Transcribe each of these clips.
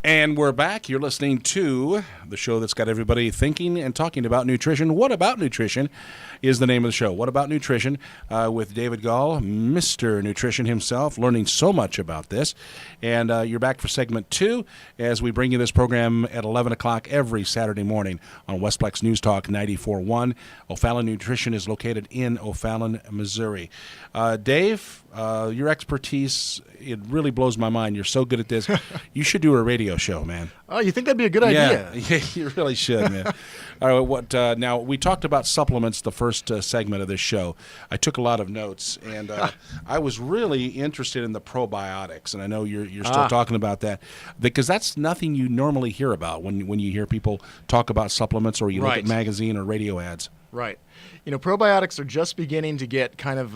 And we're back. You're listening to the show that's got everybody thinking and talking about nutrition. What About Nutrition is the name of the show. What About Nutrition with David Gall, Mr. Nutrition himself, learning so much about this. And you're back for segment 2 as we bring you this program at 11 o'clock every Saturday morning on Westplex News Talk 94.1. O'Fallon Nutrition is located in O'Fallon, Missouri. Dave, your expertise, it really blows my mind. You're so good at this. You should do a radio show, man. Oh, you think that'd be a good idea? Yeah, you really should, man. All right, now, we talked about supplements the first segment of this show. I took a lot of notes, and I was really interested in the probiotics, and I know you're still talking about that, because that's nothing you normally hear about when you hear people talk about supplements or you look at magazine or radio ads. Right. You know, probiotics are just beginning to get kind of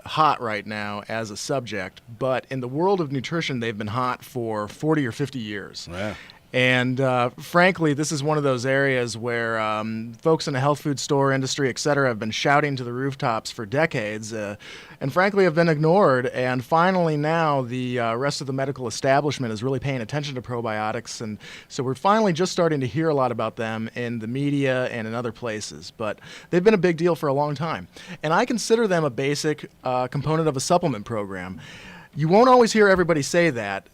hot right now as a subject, but in the world of nutrition, they've been hot for 40 or 50 years. Yeah. And frankly, this is one of those areas where folks in the health food store industry, et cetera, have been shouting to the rooftops for decades and frankly have been ignored. And finally now the rest of the medical establishment is really paying attention to probiotics. And so we're finally just starting to hear a lot about them in the media and in other places. But they've been a big deal for a long time. And I consider them a basic component of a supplement program. You won't always hear everybody say that.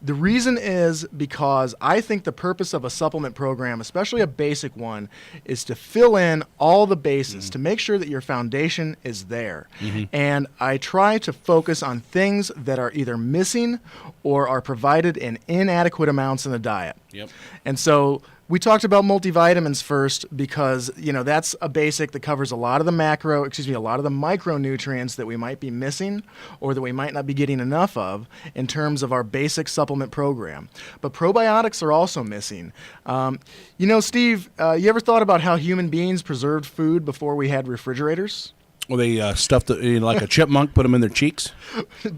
The reason is because I think the purpose of a supplement program, especially a basic one, is to fill in all the bases, to make sure that your foundation is there. And I try to focus on things that are either missing or are provided in inadequate amounts in the diet. Yep. And so we talked about multivitamins first because, you know, that's a basic that covers a lot of the a lot of the micronutrients that we might be missing or that we might not be getting enough of in terms of our basic supplement program. But probiotics are also missing. You know, Steve, you ever thought about how human beings preserved food before we had refrigerators? Well, they stuffed it like a chipmunk, put them in their cheeks?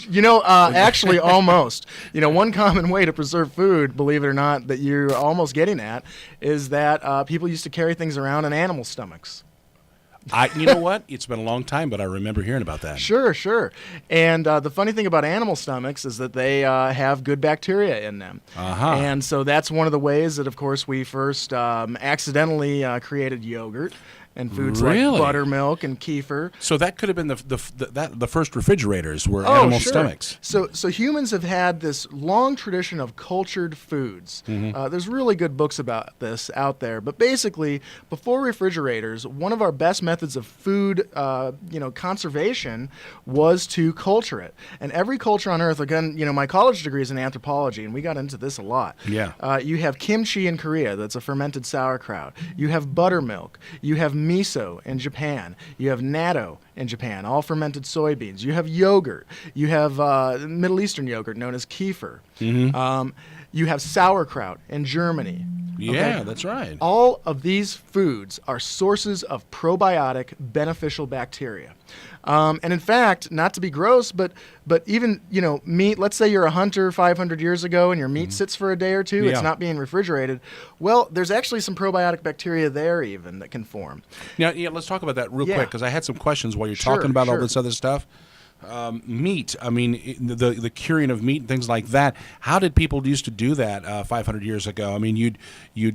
You know, actually almost. You know, one common way to preserve food, believe it or not, that you're almost getting at, is that people used to carry things around in animal stomachs. You know what? It's been a long time, but I remember hearing about that. Sure. And the funny thing about animal stomachs is that they have good bacteria in them. And so that's one of the ways that, of course, we first accidentally created yogurt and foods like buttermilk and kefir. So that could have been the first refrigerators were animal stomachs. So humans have had this long tradition of cultured foods. There's really good books about this out there. But basically, before refrigerators, one of our best methods of food conservation was to culture it. And every culture on Earth, again, you know, my college degree is in anthropology, and we got into this a lot. Yeah. You have kimchi in Korea. That's a fermented sauerkraut. You have buttermilk. You have miso in Japan. You have natto in Japan, all fermented soybeans. You have yogurt. You have Middle Eastern yogurt known as kefir. You have sauerkraut in Germany. Yeah, that's right. All of these foods are sources of probiotic beneficial bacteria. And in fact, not to be gross, but even, you know, meat, let's say you're a hunter 500 years ago and your meat sits for a day or two, it's not being refrigerated. Well, there's actually some probiotic bacteria there even that can form. Now, let's talk about that real quick, because I had some questions while you're talking about all this other stuff. Meat, I mean, the curing of meat and things like that. How did people used to do that 500 years ago? I mean, you'd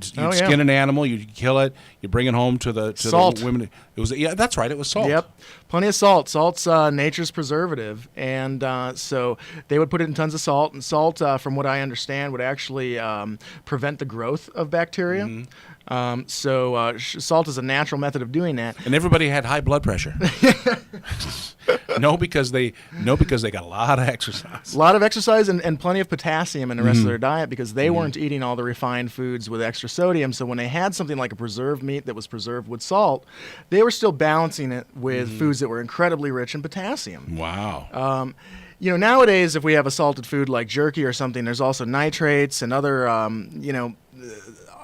skin an animal, you'd kill it, you bring it home to the women. It was that's right. It was salt. Yep, plenty of salt. Salt's nature's preservative, and so they would put it in tons of salt. And salt, from what I understand, would actually prevent the growth of bacteria. Salt is a natural method of doing that. And everybody had high blood pressure. No, because they got a lot of exercise. A lot of exercise and plenty of potassium in the rest of their diet because they weren't eating all the refined foods with extra sodium. So when they had something like a preserved meat that was preserved with salt, they were still balancing it with foods that were incredibly rich in potassium. Wow. You know, nowadays, if we have a salted food like jerky or something, there's also nitrates and other,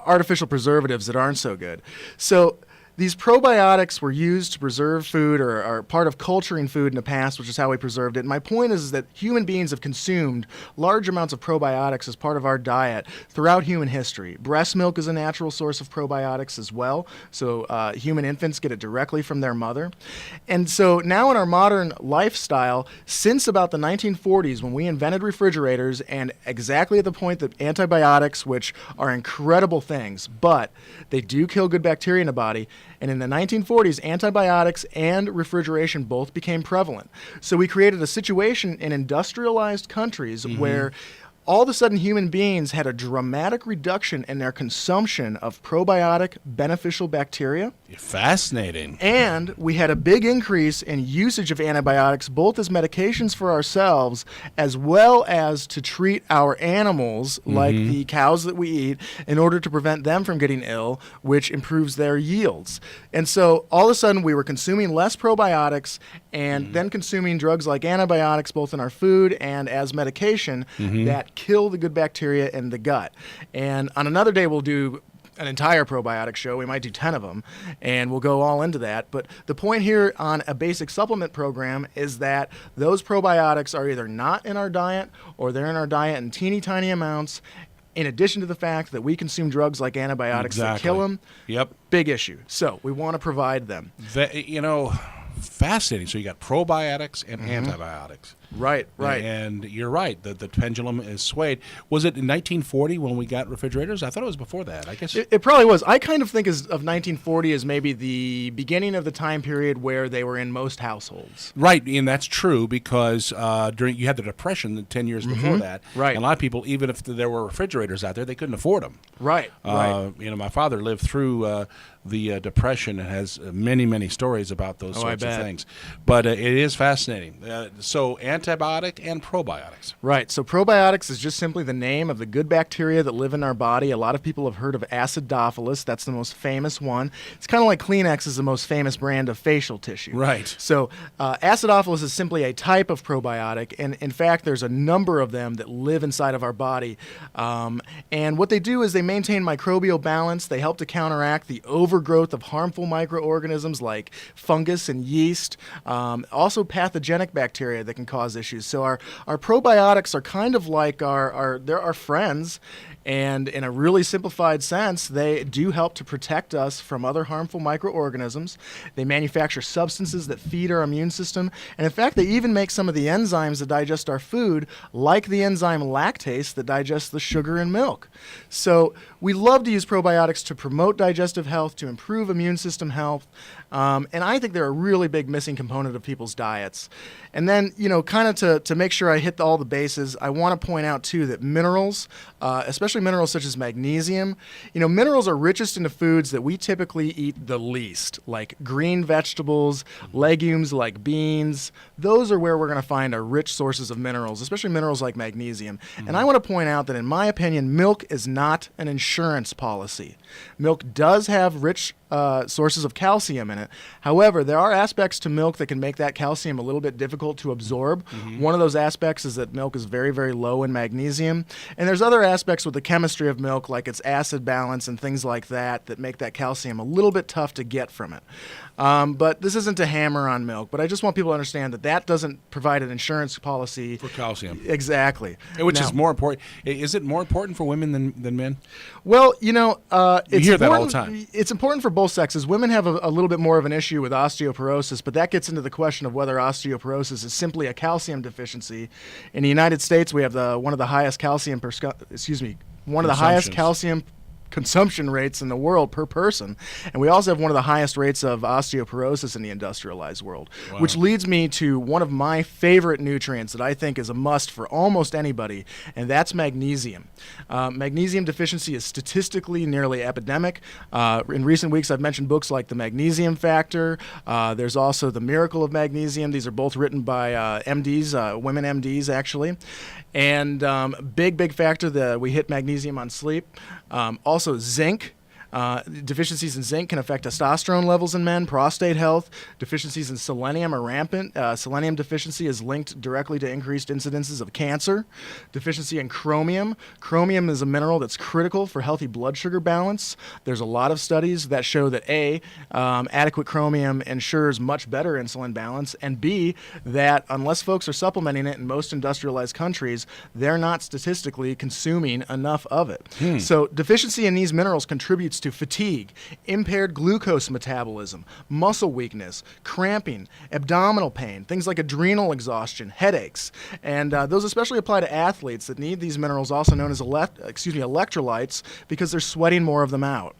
artificial preservatives that aren't so good. So these probiotics were used to preserve food or are part of culturing food in the past, which is how we preserved it. And my point is that human beings have consumed large amounts of probiotics as part of our diet throughout human history. Breast milk is a natural source of probiotics as well, so human infants get it directly from their mother. And so now in our modern lifestyle, since about the 1940s when we invented refrigerators, and exactly at the point that antibiotics, which are incredible things, but they do kill good bacteria in the body, and in the 1940s, antibiotics and refrigeration both became prevalent. So we created a situation in industrialized countries where all of a sudden human beings had a dramatic reduction in their consumption of probiotic beneficial bacteria. Fascinating. And we had a big increase in usage of antibiotics, both as medications for ourselves as well as to treat our animals, like the cows that we eat, in order to prevent them from getting ill, which improves their yields. And so all of a sudden we were consuming less probiotics and then consuming drugs like antibiotics, both in our food and as medication, that kill the good bacteria in the gut. And on another day, we'll do an entire probiotic show. We might do 10 of them, and we'll go all into that. But the point here on a basic supplement program is that those probiotics are either not in our diet or they're in our diet in teeny tiny amounts, in addition to the fact that we consume drugs like antibiotics that kill them. Yep. Big issue. So we want to provide them. Fascinating. So you got probiotics and antibiotics. Right. And you're right. The pendulum is swayed. Was it in 1940 when we got refrigerators? I thought it was before that. I guess it probably was. I kind of think of 1940 as maybe the beginning of the time period where they were in most households. Right, and that's true because you had the Depression 10 years before that. Right. And a lot of people, even if there were refrigerators out there, they couldn't afford them. Right. My father lived through the Depression and has many, many stories about those sorts of things. But it is fascinating. So antibiotic and probiotics. Right. So probiotics is just simply the name of the good bacteria that live in our body. A lot of people have heard of acidophilus. That's the most famous one. It's kind of like Kleenex is the most famous brand of facial tissue. Right. So acidophilus is simply a type of probiotic. And in fact, there's a number of them that live inside of our body. And what they do is they maintain microbial balance. They help to counteract the overgrowth of harmful microorganisms like fungus and yeast, also pathogenic bacteria that can cause issues. So our probiotics are kind of like they're our friends, and in a really simplified sense, they do help to protect us from other harmful microorganisms. They manufacture substances that feed our immune system, and in fact, they even make some of the enzymes that digest our food, like the enzyme lactase that digests the sugar in milk. So we love to use probiotics to promote digestive health, to improve immune system health, and I think they're a really big missing component of people's diets. And then, kind of to make sure I hit all the bases, I want to point out, too, that minerals, especially minerals such as magnesium, minerals are richest in the foods that we typically eat the least, like green vegetables, legumes like beans. Those are where we're going to find our rich sources of minerals, especially minerals like magnesium. And I want to point out that, in my opinion, milk is not an insurance policy. Milk does have rich sources of calcium in it. However, there are aspects to milk that can make that calcium a little bit difficult to absorb. One of those aspects is that milk is very, very low in magnesium. And there's other aspects with the chemistry of milk, like its acid balance and things like that, that make that calcium a little bit tough to get from it. But this isn't a hammer on milk, but I just want people to understand that doesn't provide an insurance policy. For calcium. Exactly. Which is more important. Is it more important for women than men? Well, it's hear that all the time. It's important for both sexes. Women have a little bit more of an issue with osteoporosis, but that gets into the question of whether osteoporosis is simply a calcium deficiency. In the United States, we have one of the highest calcium consumption rates in the world per person, and we also have one of the highest rates of osteoporosis in the industrialized world. Wow. Which leads me to one of my favorite nutrients that I think is a must for almost anybody, and that's magnesium. Magnesium deficiency is statistically nearly epidemic. In recent weeks, I've mentioned books like The Magnesium Factor. There's also The Miracle of Magnesium. These are both written by MDs, women MDs actually. And big factor that we hit magnesium on sleep. Also zinc. Deficiencies in zinc can affect testosterone levels in men, prostate health. Deficiencies in selenium are rampant. Selenium deficiency is linked directly to increased incidences of cancer. Deficiency in chromium. Chromium is a mineral that's critical for healthy blood sugar balance. There's a lot of studies that show that adequate chromium ensures much better insulin balance, and B, that unless folks are supplementing it in most industrialized countries, they're not statistically consuming enough of it. So deficiency in these minerals contributes to fatigue, impaired glucose metabolism, muscle weakness, cramping, abdominal pain, things like adrenal exhaustion, headaches, and those especially apply to athletes that need these minerals, also known as electrolytes, because they're sweating more of them out.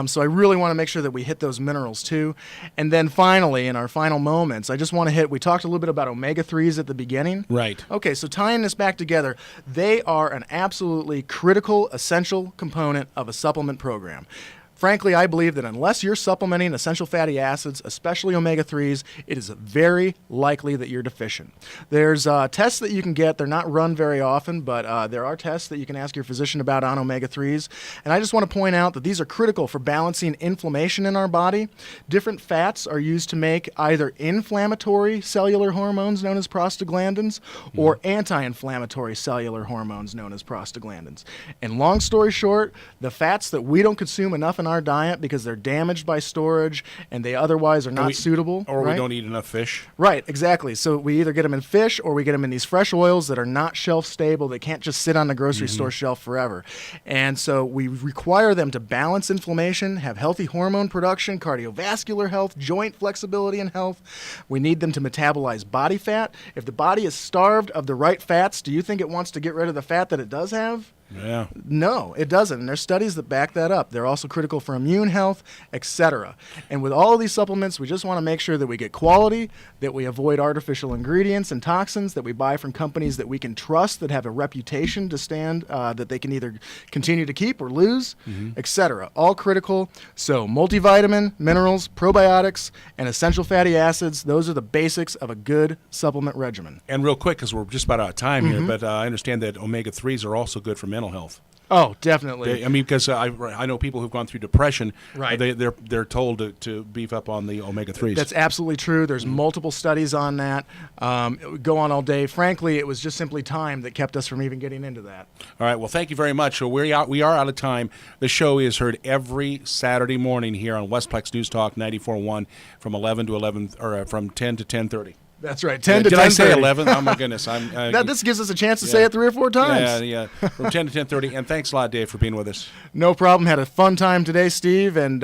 So I really want to make sure that we hit those minerals too. And then finally, in our final moments, I just want to hit, we talked a little bit about omega-3s at the beginning. Right. Okay, so tying this back together, they are an absolutely critical, essential component of a supplement program. Frankly, I believe that unless you're supplementing essential fatty acids, especially omega-3s, it is very likely that you're deficient. There's tests that you can get. They're not run very often, but there are tests that you can ask your physician about on omega-3s. And I just want to point out that these are critical for balancing inflammation in our body. Different fats are used to make either inflammatory cellular hormones known as prostaglandins or anti-inflammatory cellular hormones known as prostaglandins. And long story short, the fats that we don't consume enough in our diet because they're damaged by storage and they otherwise are not suitable. Or right? we don't eat enough fish. Right, exactly. So we either get them in fish or we get them in these fresh oils that are not shelf stable. They can't just sit on the grocery store shelf forever. And so we require them to balance inflammation, have healthy hormone production, cardiovascular health, joint flexibility and health. We need them to metabolize body fat. If the body is starved of the right fats, do you think it wants to get rid of the fat that it does have? Yeah. No, it doesn't. And there's studies that back that up. They're also critical for immune health, etc. And with all of these supplements, we just want to make sure that we get quality, that we avoid artificial ingredients and toxins, that we buy from companies that we can trust, that have a reputation to stand, that they can either continue to keep or lose, etc. All critical. So multivitamin, minerals, probiotics, and essential fatty acids, those are the basics of a good supplement regimen. And real quick, because we're just about out of time here, but I understand that omega-3s are also good for mental health. Oh, definitely. I mean, because I know people who've gone through depression. Right. They're told to beef up on the omega-3s. That's absolutely true. There's multiple studies on that. It would go on all day. Frankly, it was just simply time that kept us from even getting into that. All right. Well, thank you very much. So we are out of time. The show is heard every Saturday morning here on Westplex News Talk 94.1 from 11 to 11 or from 10 to 10:30. That's right. 10 to 10:30. Did I say 11? Oh, my goodness. This gives us a chance to say it 3 or 4 times. Yeah. From 10 to 10:30. And thanks a lot, Dave, for being with us. No problem. Had a fun time today, Steve, and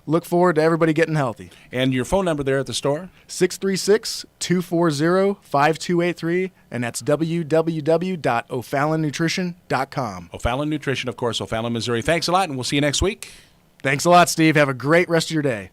look forward to everybody getting healthy. And your phone number there at the store? 636-240-5283, and that's www.o'fallonnutrition.com. O'Fallon Nutrition, of course, O'Fallon, Missouri. Thanks a lot, and we'll see you next week. Thanks a lot, Steve. Have a great rest of your day.